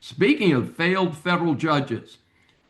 Speaking of failed federal judges,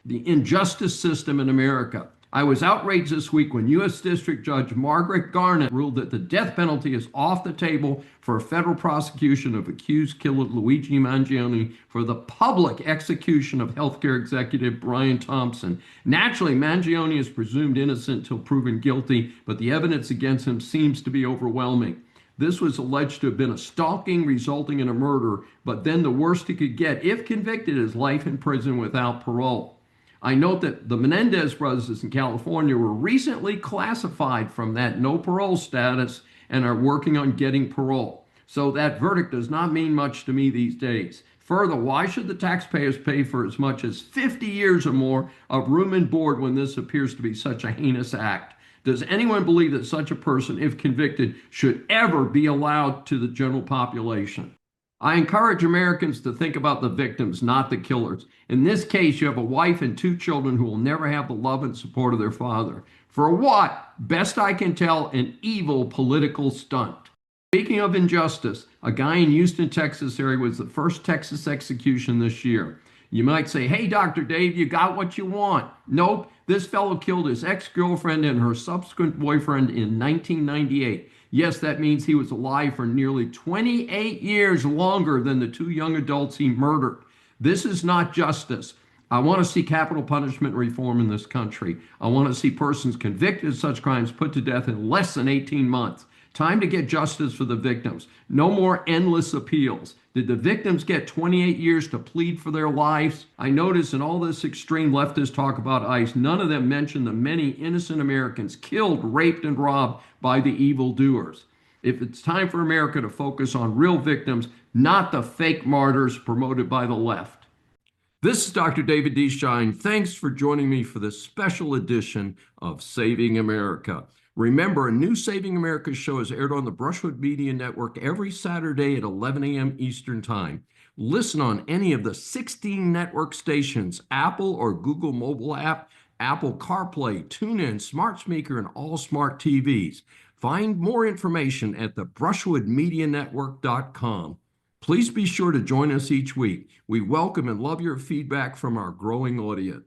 the injustice system in America. I was outraged this week when U.S. District Judge Margaret Garnett ruled that the death penalty is off the table for a federal prosecution of accused killer Luigi Mangione for the public execution of healthcare executive Brian Thompson. Naturally, Mangione is presumed innocent until proven guilty, but the evidence against him seems to be overwhelming. This was alleged to have been a stalking resulting in a murder, but then the worst he could get, if convicted, is life in prison without parole. I note that the Menendez brothers in California were recently classified from that no parole status and are working on getting parole. So that verdict does not mean much to me these days. Further, why should the taxpayers pay for as much as 50 years or more of room and board when this appears to be such a heinous act? Does anyone believe that such a person, if convicted, should ever be allowed to the general population? I encourage Americans to think about the victims, not the killers. In this case, you have a wife and two children who will never have the love and support of their father. For what? Best I can tell, an evil political stunt. Speaking of injustice, a guy in Houston, Texas area was the first Texas execution this year. You might say, hey, Dr. Dave, you got what you want. Nope, this fellow killed his ex-girlfriend and her subsequent boyfriend in 1998. Yes, that means he was alive for nearly 28 years longer than the two young adults he murdered. This is not justice. I want to see capital punishment reform in this country. I want to see persons convicted of such crimes put to death in less than 18 months. Time to get justice for the victims. No more endless appeals. Did the victims get 28 years to plead for their lives? I notice in all this extreme leftist talk about ICE, none of them mention the many innocent Americans killed, raped, and robbed by the evildoers. If it's time for America to focus on real victims, not the fake martyrs promoted by the left. This is Dr. David D. Shine. Thanks for joining me for this special edition of Saving America. Remember, a new Saving America show is aired on the Brushwood Media Network every Saturday at 11 a.m. Eastern Time. Listen on any of the 16 network stations, Apple or Google mobile app, Apple CarPlay, TuneIn, Smart Speaker, and all smart TVs. Find more information at the brushwoodmedianetwork.com. Please be sure to join us each week. We welcome and love your feedback from our growing audience.